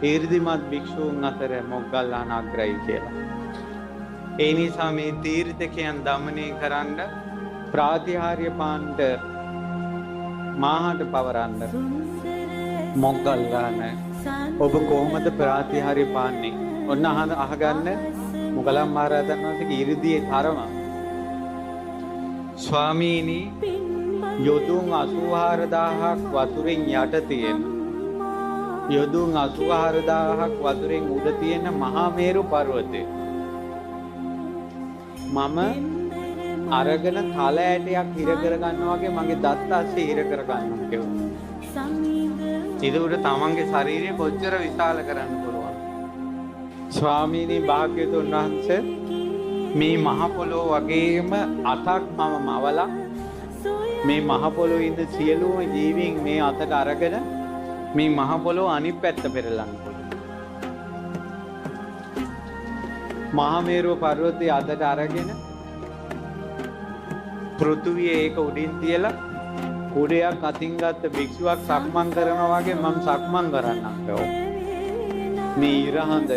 ඊර්දිමත් භික්ෂූන් අතර මොග්ගල්ලාන අග්‍රයි කියලා. ඒ නිසා මේ තීර්ථකයන් දමනය කරන්න ප්‍රාතිහාර්ය පාණ්ඩ මාහට පවරන්න මොග්ගල්ලාන ඔබ කොහොමද ප්‍රාතිහාර්ය පාන්නේ? ඔන්න අහගන්න මොගලන් මහරහතන් වහන්සේගේ 이르දියේ තරම. ස්වාමීනි යොදුන් 84000ක් වතුරෙන් යට තියෙන යොදුන් 84000ක් වතුරෙන් උඩ තියෙන මහා මේරු පර්වතය මම අරගෙන තල ඇටයක් හිර කරගන්නවා වගේ මගේ දත් අස්සේ හිර කරගන්නවා කියලා. ඒකට තමන්ගේ ශරීරය කොච්චර විශාල කරන්න පුළුවන්. ස්වාමීනි භාග්‍යවතුන් වහන්සේ මේ මහ පොළොව වගේම අතක් මම මවලා මේ මහ පොළොවේ ඉන්න සියලුම ජීවීන් මේ අතට අරගෙන මේ මහ පොළොව අනිත් පැත්ත පෙරලන්න පුළුවන්. මහා මේරුව පර්වතය අතට අරගෙන පෘථුවිය ඒක උඩින් තියලා කුඩයක් අතින් ගත්ත භික්ෂුවක් සක්මන් කරනවා වගේ මම සක්මන් කරන්නම් ඕ. මේ ඉරහඳ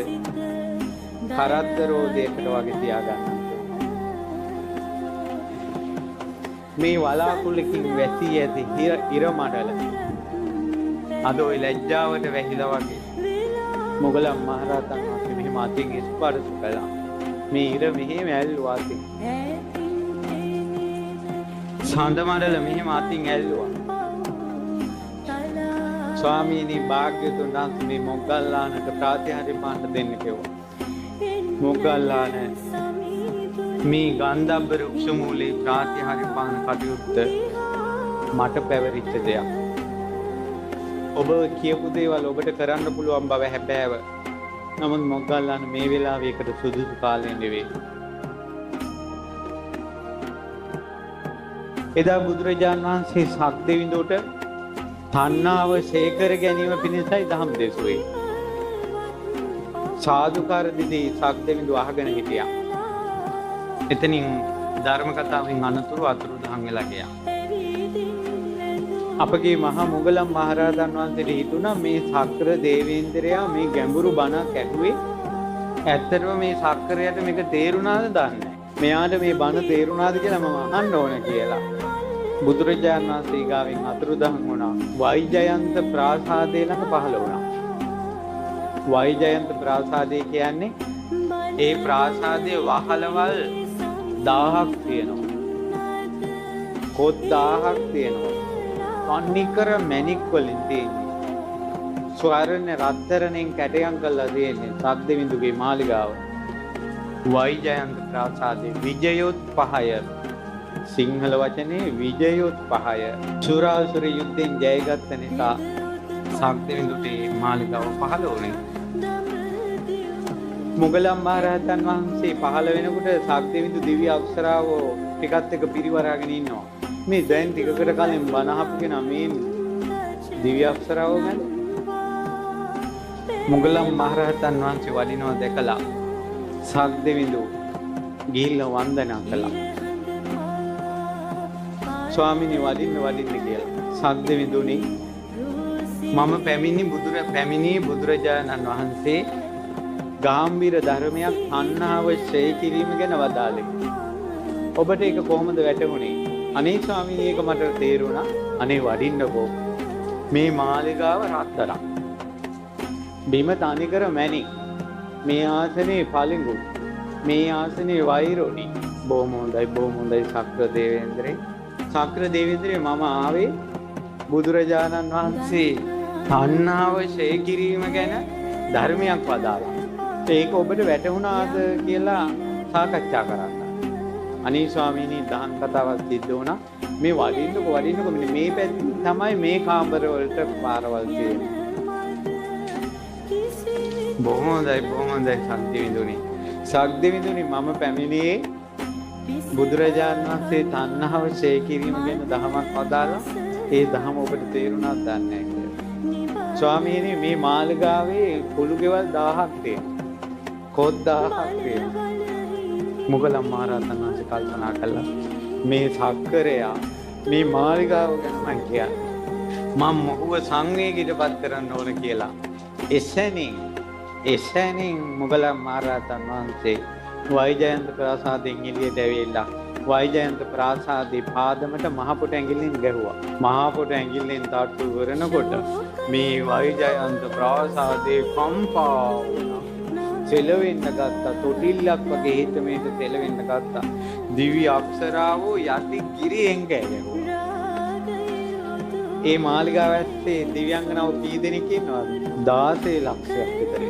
කරත්ත රෝදයකට වගේ තියාගන්න. මේ වලාකුළකින් වැසී ඇති ඉර මඩල අද ඔය ලැජ්ජාවට වැහිලා වගේ මොගලන් මහරහතන් වහන්සේ මෙහෙම අතින් ස්පර්ශ කළා. මේ ඉර මෙහෙම ඇල්ලුවා අතින්. සඳ මඩල මෙහෙම අතින් ඇල්ලුවා. ස්වාමීනි භාග්‍යවතුන් වහන්සේ මේ මොග්ගල්ලානට ප්‍රාතිහාර්ය පාණ්ඩ දෙන්න කිව්වා. මොග්ගල්ලාන මේ ගන්ධබ්බ වෘක්ෂ මූලයේ ප්‍රාතිහාර්ය පාන කටයුත්ත මට පැවරිච්ච දෙයක්. ඔබ කියපු දේවල් ඔබට කරන්න පුළුවන් බව හැබෑව. නමුත් මොග්ගල්ලාන මේ වෙලාවේ එකට සුදුසු කාලය නෙවෙයි. එදා බුදුරජාණන් වහන්සේ සක්දෙවිඳුට තණ්හාව ශේකර ගැනීම පිණිසයි දහම් දෙසුවේ. සාදුකාර දිදී සක්දෙවිඳු අහගෙන හිටියා. එතනින් ධර්ම කතාවෙන් අනතුරු අතුරුදහන් වෙලා ගියා. අපගේ මහා මොගලන් මහරහතන් වහන්සේට හිතුණා මේ සක්‍ර දේවේන්ද්‍රයා මේ ගැඹුරු බණක් ඇහුවේ ඇත්තටම මේ සක්‍රයට මේක තේරුණාද දන්නේ. මෙයාට මේ බණ තේරුණාද කියලා මම අහන්න ඕන කියලා. බුදුරජාණන් වහන්සේ ගාවෙන් අතුරුදහන් වුණා. වෛජයන්ත ප්‍රාසාදේ ළඟ පහළ වුණා. වෛජයන්ත ප්‍රාසාදය කියන්නේ ඒ ප්‍රාසාදයේ වහලවල් 1000ක් තියෙනවා. කොත් 1000ක් තියෙනවා. අනිකර මැණික් වලින් තියෙන්නේ. ස්වර්ණ රත්තරන්ෙන් කැටයම් කරලා තියෙන්නේ සක්දෙවිඳුගේ මාලිගාව. වෛජයන්ත ප්‍රාසාදයේ විජයොත්පහය සිංහල වචනේ විජයොත්පහය සුරාසුර යුද්ධෙන් ජයගත්ත නිසා සක්දෙවිඳුට මාලිගාව පහළ වුණේ. මොගලන් මහරහතන් වහන්සේ පහළ වෙනකොට සක්දෙවිඳු දිව්‍ය අක්ෂරාව ටිකත් එක පිරිවරාගෙන ඉන්නවා. මේ දැන් ටිකකට කලින් බණ අහපු කෙනා මේ දිව්‍ය අක්ෂරාව මැද මොගලන් මහරහතන් වහන්සේ වඩිනවා දැකලා සක්දෙවිඳු ගිහිල්ලා වන්දනා කළා. ස්වාමීනි වඩින්න කියලා. සක්දෙවිඳුනි මම පැමිණි බුදුරජාණන් වහන්සේ ගාම්භීර ධර්මයක් තණ්හාව ඡය කිරීම ගැන වදාළේ. ඔබට ඒක කොහොමද වැටහුනේ? අනේ ස්වාමීනි ඒක මට තේරුණා. අනේ වඩින්නකෝ. මේ මාලිගාව රත්තරන්. බිම තනිකර මැණික්. මේ ආසනේ පලිඟු. මේ ආසනේ වෛරොණි. බොහොම හොඳයි සක්‍ර දේවේන්ද්‍රේ. සක්‍ර දේවේන්ද්‍රේ මම ආවේ බුදුරජාණන් වහන්සේ තණ්හාව ඡය කිරීම ගැන ධර්මයක් වදාළා. ඒක ඔබට වැටහුණාද කියලා සාකච්ඡා කරන්න. අනේ ස්වාමීනි දහම් කතාවක් සිද්ධ වුණා. මේ වඩින්නකො මෙන්න මේ පැත්තෙන් තමයි මේ කාමර වලට පාරවල් තියෙන්නේ. බොහොම හොඳයි සක්දෙවිඳුනි. සක්දෙවිඳුනි මම පැමිණියේ බුදුරජාණන් වහන්සේ තණ්හාව ඡය කිරීම ගැන දහමක් වදාළා. ඒ දහම ඔබට තේරුණාද දන්නේ නැහැ කියලා. ස්වාමීනි මේ මාලිගාවේ කුළු ගෙවල් 1000ක් තියෙනවා. කොත් 1000ක් තියෙනවා. මොගලන් මහරහතන් වහන්සේ කල්පනා කළා මේ සක්කරයා මේ මාලිගාව ගැන මං කියන්නේ. මම මොහුව සංවේගීටපත් කරන්න ඕන කියලා. එසැනින් මුගලන් මහරහතන් වහන්සේ වෛජයන්ත ප්‍රාසාදයෙන් එළියට ඇවිල්ලා වෛජයන්ත ප්‍රාසාදයේ පාදමට මහපොට ඇඟිල්ලෙන් ගැහුවා. මහපොට ඇඟිල්ලෙන් තට්ටු කරනකොට මේ වෛජයන්ත ප්‍රාසාදයේ කම්පා වුණා. සෙලවෙන්න ගත්තා. තොටිල්ලක් වගේ හිත මේක සෙලවෙන්න ගත්තා. දිව්‍ය අප්සරාවෝ යටි ගිරියෙන් ගැහුවා. ඒ මාලිගාව ඇත්තේ දිව්‍යාංගනාව කී දෙනෙක් ඉන්නවද? 16 ලක්ෂයක් විතර.